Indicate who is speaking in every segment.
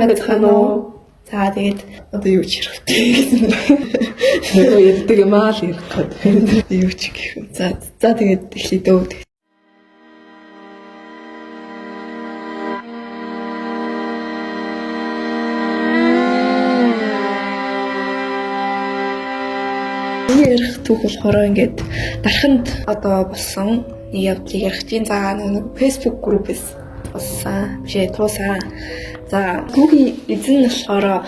Speaker 1: Хано. За тэгээд одоо юу ч хэрэгтэй гэсэн. Нөгөө ярьдаг юм аа л ярих гээд. Юу ч гэх юм. За тэгээд эхлэе дөө. Ярих түүх болохоор ингээд дарханд одоо болсон нэг явдлыг ярих чинь за нэг Facebook группээс болсон бишээ туусан. За түүхийн эзэн нь болохоор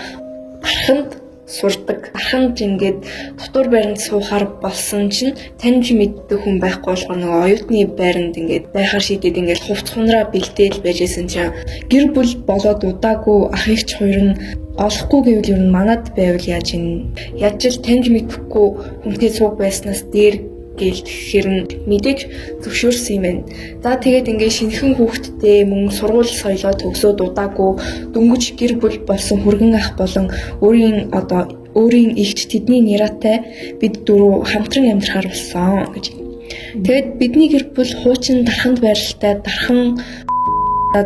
Speaker 1: дарханд сурдаг. Дарханд ингээд дотор байранд суухаар болсон чинь таньж мэддэг хүн байхгүй болохоор нөгөө оюутны байранд ингээд байхаар шийдээд ингээд хувцхунараа бэлдээл байжсэн чинь гэр бүл болоод удаагүй ах эгч хоёр нь олохгүй гэвэл ер нь манад байвал яаж ин яаж л таньж мэдэхгүй хүнтэй сууг байснаас дээр гээл тэгэхээр нь мэдээж зөвшөөрсөн юм байна. За тэгээд ингээд шинэхэн хүүхэдтэй мөн сургууль соёлоо төгсөөд удаагүй дөнгөж гэр бүл болсон хүргэн ах болон өөрийн ихч тэдний нэраатай бид дөрөв хамтран амьдрахаар болсон гэж. Тэгээд бидний гэр бүл хуучин дарханд байралтай дархан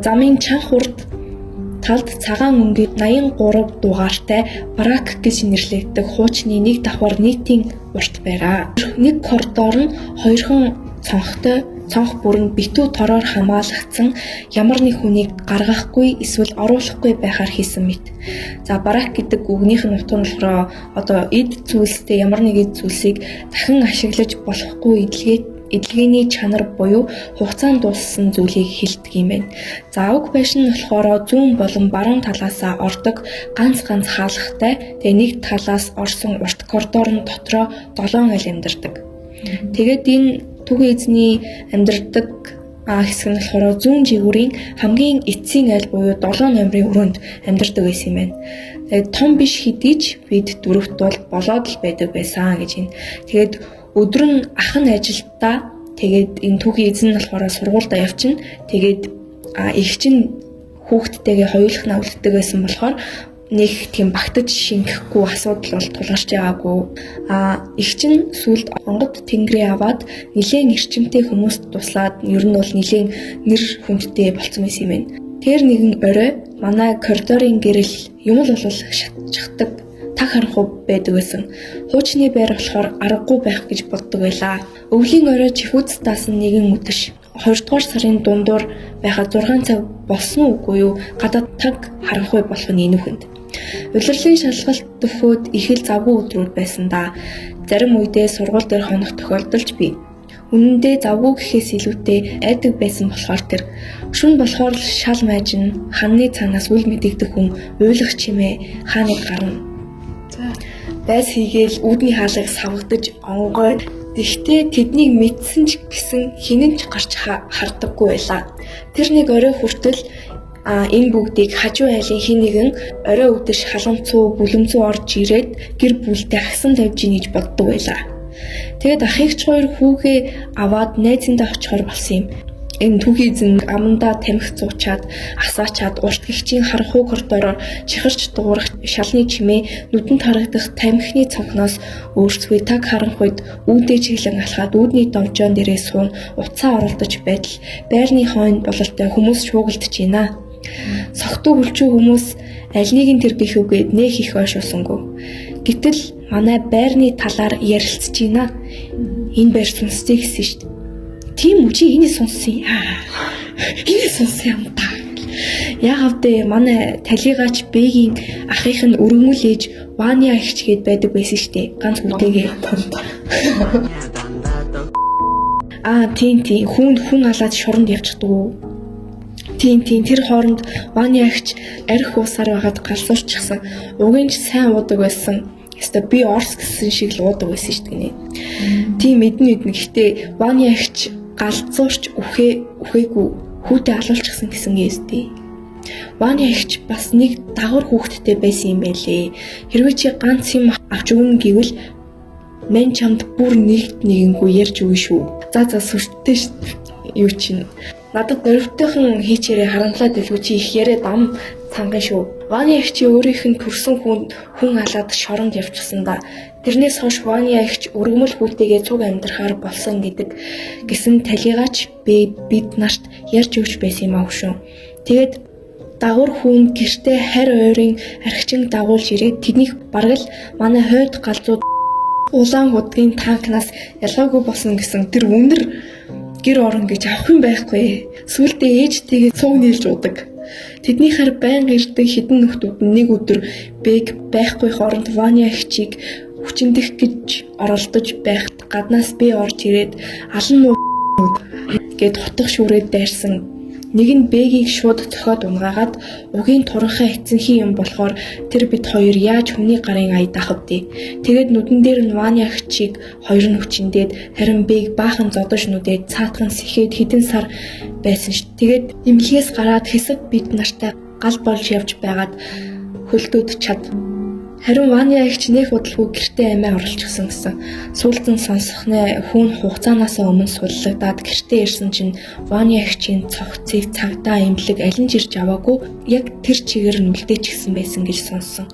Speaker 1: замын чанх урд талд цагаан өнгийн 83 дугаартай брак гэж нэрлэгддэг хуучны нэг давхар нийтийн урт байгаа. Нэг коридор нь хоёрхан цонхтой, цонх бүрэн битүү тороор хамгаалагдсан ямар нэг хүнийг гаргахгүй эсвэл оруулахгүй байхаар хийсэн мэт. За брак гэдэг үгнийх нь утга нь болохоор эд зүйлстэй ямар нэг эд зүйлсийг дахин ашиглаж болохгүй эдлэгээний чанар буюу хугацаанд дууссан зүйлийг хэлдэг юм байна. За уг байшин нь болохоор зүүн болон баруун талаасаа ордог ганц хаалгатай. Тэгээ нэг талаас орсон урт коридор нь дотроо 7 аль амьдардаг. Тэгээд энэ түүхийн эзний амьдардаг хэсэг нь болохоор зүүн жигүүрийн хамгийн эцсийн аль буюу 7 номерын өрөөнд амьдардаг байсан юм байна. Тэгээд том биш хэдий ч бид дөрөвт бол болоод л байдаг байсан гэж байна. Тэгээд өдөр нь ах нь ажилдаа тэгээд энэ түүхийн эзэн нь болохоор сургуультай явчихна. Тэгээд эгч нь хүүхдтэйгээ хоёулах нь үлддэг байсан болохоор нэг тийм багтаж шингэхгүй асуудал бол тулгарч байгаагүй. Эгч нь сүүлд онгод тэнгэрээ аваад нилээн эрчимтэй хүмүүст туслаад ер нь бол нилээн нэр хүндтэй болцсон байсан юм байна. Тэр нэгэн орой манай коридорын гэрэл юм л бол шатчихдаг таг харанхуй байдаг байсан. Хуучны байр болохоор аргагүй байх гэж боддог байлаа. Өвлийн орой чихүүц даасан нэгэн үдэш 2 дугаар сарын дундуур байхад 6 цаг болсон үгүй юу гадаад таг харанхуй болох нь энүүхэнд. Улирлын шалгалт төхөөд их л завгүй өдрүүд байсан да. Зарим үедээ сургууль дээр хонох тохиолдолж бий. Үнэн дээр завгүй гэхээс илүүтэй айдаг байсан болохоор тэр шүн болохоор шал майжин ханны цаанаас үл мэдэгдэх хүн уйлах чимээ хааныг гарна. Байс хийгээл үүдний хаалгыг савгадаж онгой. Гэхдээ тэднийг мэдсэн ч гэсэн хинэн ч гарч хардаггүй байлаа. Тэр нэг орой хүртэл энэ бүгдийг хажуу айлын хин нэгэн орой өдөш халамцуу бүлэмцүү орж ирээд гэр бүлтэй агсан тавьж ийн гэж боддог байлаа. Тэгэд ах эгч хоёр хүүгээ аваад найзандаа очихоор болсон юм. Энэ түүхийн эзэн амандаа тамхи цуучаад асаачаад урт гихчийн харанхуй коридороор чихэрч дуурах шалны чимээ нүдэнд харагдах тамхины цонхноос өөрсдөө таг харанхуйд үүдээ чиглэн алхаад үүдний довжоон дээрээ суун уцаа оролдож байтал байрны хойно бололтой хүмүүс шуугилдаж байна. Согтуу хүлчүү хүмүүс аль нэг нь тэр гих үгээд нэх их ойшуулсангүй. Гэтэл манай байрны талаар ярилцж байна. Энэ байр сүнстэй гэсэн шүү дээ. Тийм үү чи энийг сонссон. Энийг сонссон юм та. Яагаад вэ? Манай талигаач Бэгийн ахих нь өргөмөл ээж Ваня ихч гээд байдаг байсан шүү дээ. Ганц үдээгээ. Тийм хүн алаад шоронд явчихдаг уу? Тийм тэр хооронд Ваня ихч арх уусаар байгаад галзуурчихсан. Угийн ч сайн уудаг байсан. Яста би Орс гэсэн шиг л уудаг байсан шүү дээ. Тийм мэднэ. Гэхдээ Ваня ихч галзуурч үхээгүй хүүтэй алуулчихсан гэсэн гээстэй. Ваня ихч бас нэг дагвар хүүхэдтэй байсан юм байлээ. Хэрвээ чи ганц юм авч өгнө гэвэл мэн чамд бүр нэгэнгүй ярьж өгнө шүү. За сүртэй юу чинь надад дөрөвтэйхэн хийчээрээ харамлаад илгүү чи их яриад ам цанган шүү. Ваня ихч өөрийнх нь төрсөн хүн алаад шоронд явчихсан да. Тэрнээс хойш Ваня ихч өргөмөл хүүтэйгээ цуг амьдрахаар болсон гэсэн талигаач бид нарт ярьж өгч байсан юм аа шүү. Тэгээд дагвар хүн гэртээ харь ойрын архичин дагуулж ирээд тэднийх бараг л манай хойд галзууд улаан худгийн танкнаас ялгаагүй болсон гэсэн тэр өндөр гэр орон гэж авах юм байхгүй. Сүүлдээ ээжтэйгээ цуг нийлж удаг. Тэдний хар байнга ирдэг хідэн нөхдүүд нэг өдөр бэг байхгүй хооронд Ваня эгчийг хүчиндэх гэж оролдож байхад гаднаас би орж ирээд алан муу гэд хотох шүүрээд дайрсан. Нэг нь бэгийг шууд цохиод унгаагаад угийн туранхай эцэнхий юм болохоор тэр бид хоёр яаж хүний гарын ая дахавдээ. Тэгээд нүдэн дээр нь Ваня эгчийг хоёр нь хүчиндээд харин бэг баахан зодож нүдээд цаатхан сэхэд хідэн сар байсан ш. Тэгээд эмнэлгээс гараад хэсэг бид нартай гал болж явж байгаад хөлдөөд чад. Харин Ваня эгч нэх удалгүй гэртээ амиа оруулчихсан гэсэн. Сүүлдэн сонсохны хүн хугацаанаас өмнө суллагдаад гэртээ ирсэн чинь Ваня эгчийн цогцыг цагдаа эмнэлэг алин жирж аваагүй яг тэр чигээр нь үлдээчихсэн байсан гэж сонссон.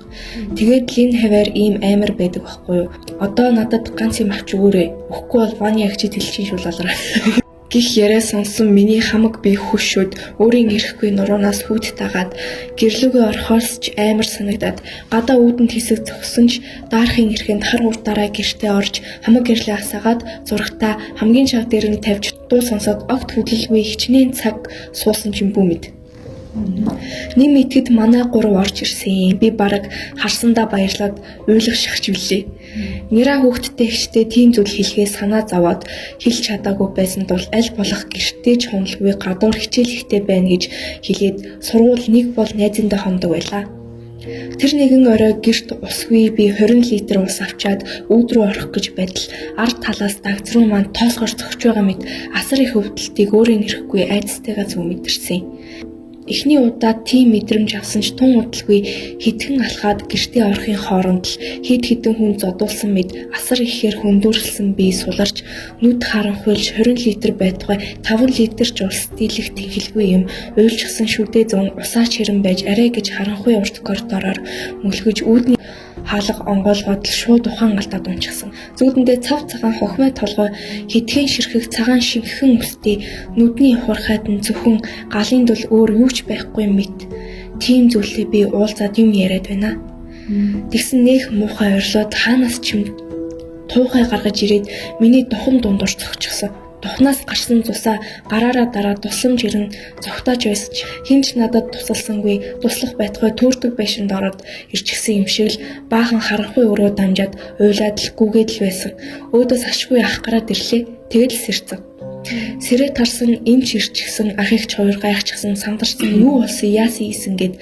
Speaker 1: Тэгээд л энэ хаваар ийм амар байдаг байхгүй юу? Одоо надад ганц юм авч өгөөрэй. Өгөхгүй бол Ваня эгчид хэлчихин шулалраа. Гих яриа сонсон миний хамаг би хөшөөд өөрийн ирэхгүй нуруунаас хүүт тагаад гэрлүүгээ орхоос ч амар санагдаад гадаа үүдэнд хэсэг зогсон ч даарахын эрхэнд хар хурдаараа гэртээ орж хамаг гэрлээ асаагаад зурагтаа хамгийн шаг дээр нь тавьж дуу сонсоод огт хөдөлгүй хичнээн цаг суусан ч юм бүү мэд. Нэм итгэд манай гурав орж ирсэн. Би бараг харсандаа баярлаад уйлах шахаж билээ. Нэраа хүүхдтэй ихтэй тийм зүйл хэлхээ санаа зовоод хэлж чадаагүй байсан тул аль болох гэртээ ч хонолгүй гадуур хичээлхтэй байна гэж хэлээд сургууль нэг бол найзандаа хондог байлаа. Тэр нэгэн орой гэрт усгүй би 20 литр ус авчаад үүд рүү орох гэж байтал ард талаас дагц руу маань тоосгоор зогч байгаа мэт асар их өвдөлтийг өөрийн ирэхгүй айдастайгаа зүг мэдэрсэн. Эхний удаа тийм мэдрэмж авсан ч тун удалгүй хитгэн алхаад гэртээ орохын хооронд л хэд хэдэн хүн зодуулсан мэд асар ихээр хүндүрлсэн би суларч нүд харанхуйлж 20 литр байтугай 5 литр ч ус дийлэх тэнхэлгүй юм уйлчихсан шүдээ зүүн усаач хэрэн байж арай гэж харанхуй урт коридороор мөлгөж үүдний хаалга онгойлгоод л шууд ухаан алдаад унчихсан. Зүүдэндээ цав цагаан хохмой толгой хитгэн ширхэг цагаан шингэхэн өстэй нүдний хурхайд нь зөвхөн галын дул өөр юу ч байхгүй мэт. Тийм зүйлээ би уулзаад юм яриад байна. Тэгсэн нэх муухай орлоод хаанаас ч юм туухай гаргаж ирээд миний духам дундуур зогчихсон. Тухнаас гарсан цусаа гараараа дараа тусламж ирэн зогтоож байсч хинч надад тусалсангүй туслах байтугай төөртөг байшинд ороод ирчихсэн юм шиг л баахан харанхуй өрөө дамжаад уйлаад л гүгээд л байсан. Өөдөөс ашгүй ах гараад ирлээ. Тэгэл сэрцэн. Сэрээ тарсан эмч ирчихсэн ах ихч хоёр гайхчихсан сандарсан юу болсон яасан ийсэн гэд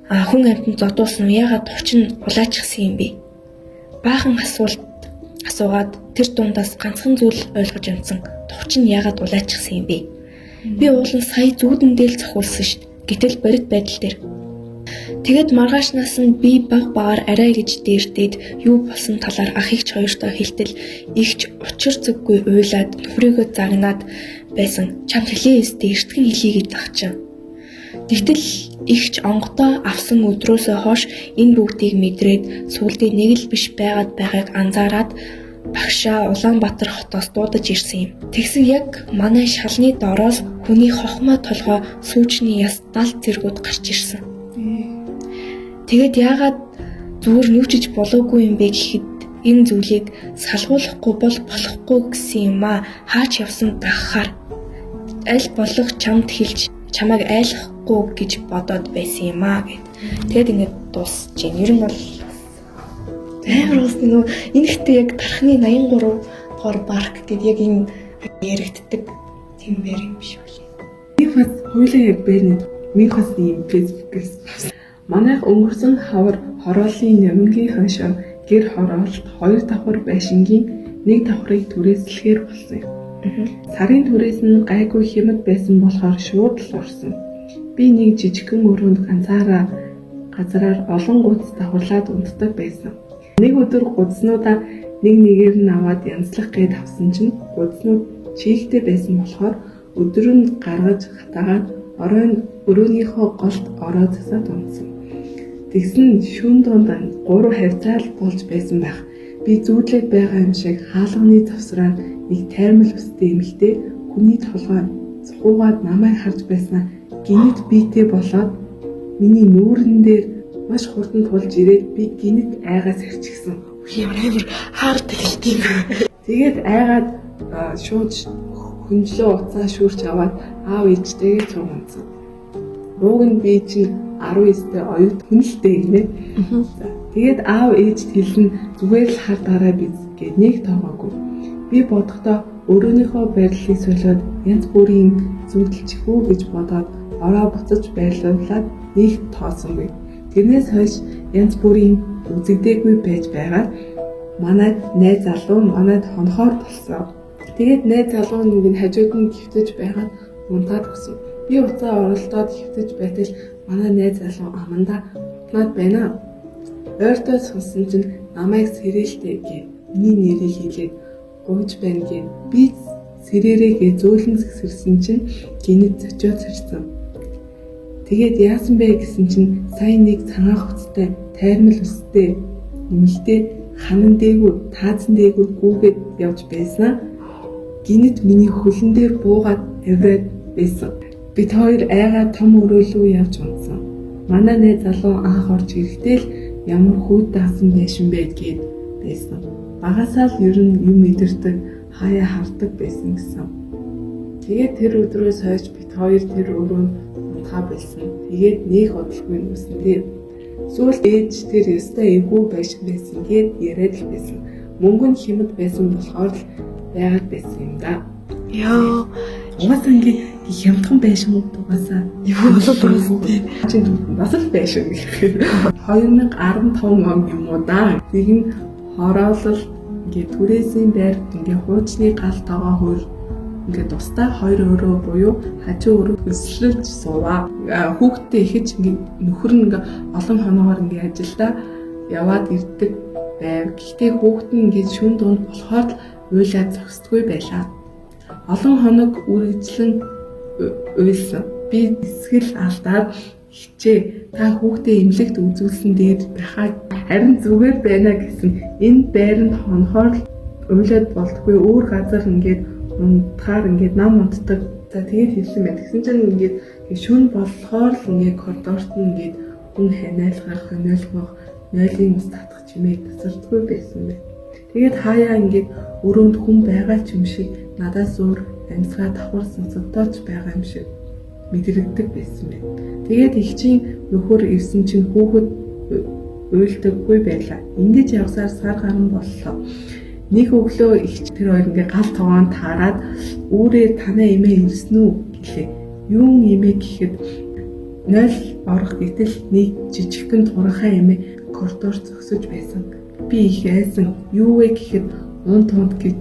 Speaker 1: хүн амтнд зодуулсан ягаад хучин улаачихсан юм бэ? Баахан асуугаад тэр дундаас ганцхан зүйл ойлгож амжсан. Тухчин яагаад улайчихсан юм бэ? Би уулын сая зүүдэндээ л зохиулсан шít. Гэтэл борит байдал дээр. Тэгэд маргаашнаас нь би баг багаар арай гэж дээрдээд юу болсон талаар ах ихч хоёртоо хэлтэл ихч учир зүггүй уйлаад нөхрийгөө загнаад байсан. Чамд хэлээ өстэй эртгэн хэлье гэж загчин. Тэгтэл ихч онгодоо авсан өдрөөсөө хойш энэ бүгдийг мэдрээд сүулдээ нэг л биш байгаад байгааг анзаараад багшаа Улаанбаатар хотоос дуудаж ирсэн юм. Тэгсэн яг манай шалны доороос хүний хохмоо толгой сүүжний яс 70 зэргүүд гарч ирсэн. Тэгэд яагаад зүгээр нүчиж болоогүй юм бэ гэхэд энэ зүйлийг салгуулахгүй бол болохгүй гэсэн юм аа. Хаач явсан дагахаар аль болох чамд хэлж чамайг айлахгүй гэж бодоод байсан юм аа гэд. Тэгэд ингэж дуусч байна. Ер нь бол амар уусны нөө энэ ихтэй яг тархны 83 дугаар парк гэдэг яг энэ яригддаг тийм байр юм биш үү?
Speaker 2: Би бас хойлоо яг байрны минь ийм фэйсбүүкээс манайх өнгөрсөн хавар хорооллын нэмгийн хойшоо гэр хороолт 2 давхар байшингийн 1 давхрыг түрээслэхээр болсон юм. Сарын түрээс нь гайгүй хямд байсан болохоор шууд л орсон. Би нэг жижигхэн өрөөнд ганцаараа газараар олон гудас давхарлаад унтдаг байсан. Нэг өдөр гудснуудаа нэг нэгээр нь аваад янзлах гээд авсан чинь гудснууд чийгтэй байсан болохоор өдөр нь гаргаж хатаагаад өрөөнийхөө голд ороод засаад унтсан. Тэгсэн шүүн донд 3 хавцаал болж байсан байх. Би зүүдлээд байгаа юм шиг хаалганы завсраар нэг таймал өстэй эмэгтэй хүний толгой цухуугаад намайг харж байснаа гинэт биетэй болоод миний нүүрэн дээр маш хурдан тулж ирээд би гинэт айгаас хэрчгсэн.
Speaker 1: Ямар хаар тэлтийм.
Speaker 2: Тэгээд айгаад шууд хүнжлөө уцаа шүүрч аваад аав ээжтэйгээ цугцсан. Рууг нь би чинь 19-тэй оюут хүнэлтэй гинэ. Тэгээд аав ээжт хэлнэ зүгээр л хар дараа биз гэд нэг тоогоогүй. Би бодохдоо өөрийнхөө байрлалыг солиод янз бүрийн зүудэлчих үү гэж бодоод ороо буцаж байрлуулад нэг тоосонгүй. Тэрнээс хойш янз бүрийн үзэгдээгүй байж байгаад манайд найз залуу манайд хонхоор болсон. Тэгээд найз залуу нэг нь хажууд нь гівтэж байгаад унтаад өгсөн. Би уцаа оролдоод гівтэж байтал манай найз залуу амандаа над байна. Ойртоо сонсон чинь намайг сэрээлтэй гээ. Миний нэрийг хэлээд гууж байна гээ. Би сэрээрээгээ зөөлөн згсэрсэн чинь гинэд зочиод сэрсэн. Тэгээд яасан бэ гэсэн чинь сайн нэг цагаан хувцастай тайрмал өстэй нэмэлтээ ханан дээгүүр таазан дээгүүр гүүгээд явж байснаа гинэд миний хөлн дээр буугаад авраад байсан. Бид хоёр айгаа том өрөөлөө явж унтсан. Манай найз залуу анх орж ирэхдээ л ямар хүүтэй хасан байшин байдгээд байсан. Багасаа л ер нь юм мэдэрдэг хаяа хардаг байсан гэсэн. Тэгээд тэр өдрөөс хойш бид хоёр тэр өрөөнд унтгаа байсан. Тэгээд нэг бодлогүй нүсэн дээр сүүлд ээж тэр ёстой эвгүй байшин байсан гэд яриад л байсан. Мөнгө нь хямд байсан болохоор л байгаад байсан юм да.
Speaker 1: Яа.
Speaker 2: Угаасаа ингээд хямдхан байшин угаасаа
Speaker 1: юу болов вэ?
Speaker 2: Чинь бас л байшин гэх. 2015 он юм уу да. Тэгин хороолол ингээд түрээсийн байрт ингээд хуучны гал тоогоо хөр ингээд тусдаа хоёр өрөө буюу хажуу өрөө өсөлж суваа. Хүүхдтэй ихэж ингээд нөхөр нь ингээд олон хоноогоор ингээд ажилдаа яваад ирдэг байв. Гэхдээ хүүхд нь ингээд шүн дунд болохоор л уйлаад зогсдгүй байлаа. Олон хоног үргэлжлэн уйлсан. Би эсгэл алдаад хичээ. Та хүүхдээ эмнэлэгт үзүүлсэн дээр байхаа харин зүгээр байна гэсэн. Энэ байранд хонхоор уйлаад болтгүй өөр газар ингээд унтахаар ингээд нам унтдаг. За тэгээд хэлсэн байна. Тэгсэн чинь ингээд шүн болохоор л ингээд коридорт нь ингээд хүн ханиалгаар хониолгох, нойлын ус татах чимээ тасардгүй байсан байна. Тэгээд хаяа ингээд өрөөнд хүн байгаа ч юм шиг надаас өөр амьсгаа давхар сонсогдооч байгаа юм шиг мэдрэгдэг байсан байна. Тэгээд ихчийн нөхөр ирсэн чинь хүүхэд уйлдаггүй байлаа. Ингэж явсаар сар гарan боллоо. Нэг өглөө ихч тэр хоёр ингээ гал тоогоон таарад үүрээ танаа эмээ ирсэн үү гэлээ. Юун эмээ гэхэд 0 орох гэтэл нэг жижигхэн туранхай эмээ коридор зогсож байсан. Би их айсан. Юу вэ гэхэд унт гэж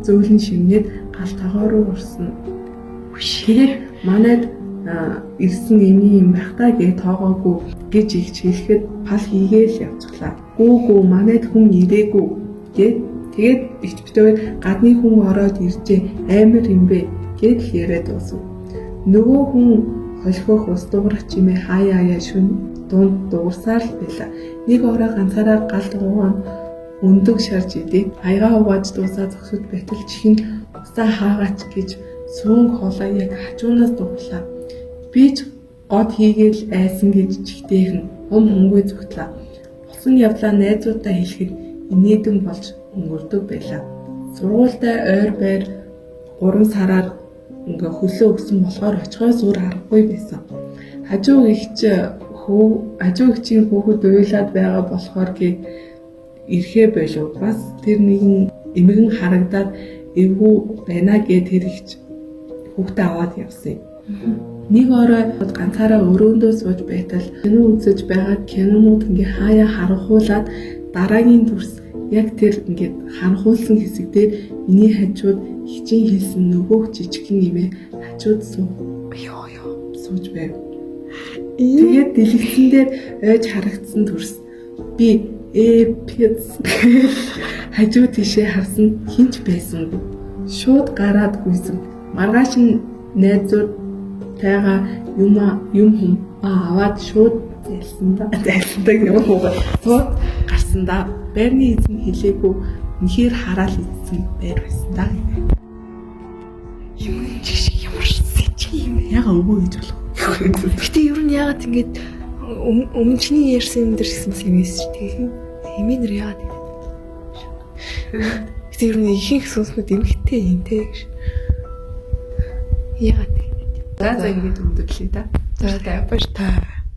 Speaker 2: зөөлөн шимнээд гал тоогоо руу орсон. Тэгээд манайд ирсэн эмээ юм байх та гэж тоогоогүй гэж ихч хэлэхэд пал хийгээл явцглаа. Гүү манайд хүн ирээгүй гэд тэгээд ихч битээ гадны хүн ороод иржээ амар юм бэ гэд л яриад дуусав. Нөгөө хүн холхох ус дуурах чимээ хаяа шүн дунд дуурсаар л байлаа. Нэг ороо ганцаараа гал дугуйн өндөг шарж идээд аягаа угааж дуусаа зогсож байтал чихэн усаа хаагаач гэж сүүн хоолой яг хажуунаас дуглаа. Би ч год хийгээл айсан гэж чихтэйхэн хөнгөө зүгтлээ. Болсон явдлаа найзуудаа хэлэхэд инээдэн болж өнгөрдөг байлаа. Сургуультай ойр байр 3 сараар ингээ хөлөө өгсөн болохоор очихоос өөр аргагүй байсан. Хажуу ихчийн хүүхэд уйлаад байгаа болохоор гээд ирэхээ болов. Бас тэр нэгэн эмгэн харагдаад эвгүй байна гэд тэр ихч хүүхдээ аваад явсан. Нэг орой ганцаараа өрөөндөө сууж байтал кино үзэж байгаа кинонууд ингээ хаяа харанхуулаад дараагийн дүрс яг тэр ингээд харанхуулсан хэсэг дээр миний хажууд хичээн хэлсэн нөгөө жижигхэн эмээ хажууд сууж байв. Тэгээд дэлгэцэн дээр ойж харагдсан дүрс би пиц хажуу тийшээ харсан хинч байсангүй. Шууд гараад гүйсэн. Маргааш нь найзууд тайгаа юм хүм аваад шууд зайлсандаг юм уу сууд гарсан да. Байрны эзэн хэлээгүй үнэхээр хараал идсэн байр байсан да. Юм шиг ямар ч юм. Яг өвөө гэж болох.
Speaker 1: Гэтэ ер нь яагаад ингэж өмнө чиний ярьсан юм дээр гэсэн бас юм эсэж тийм. Эмээнэр яагаад гэдэг. Тэр нь ихэнх сүнснүүд эмхтэй юм те гэж. Яагаад гэдэг.
Speaker 2: За ингээд өндөрлөе та.
Speaker 1: За баяр та.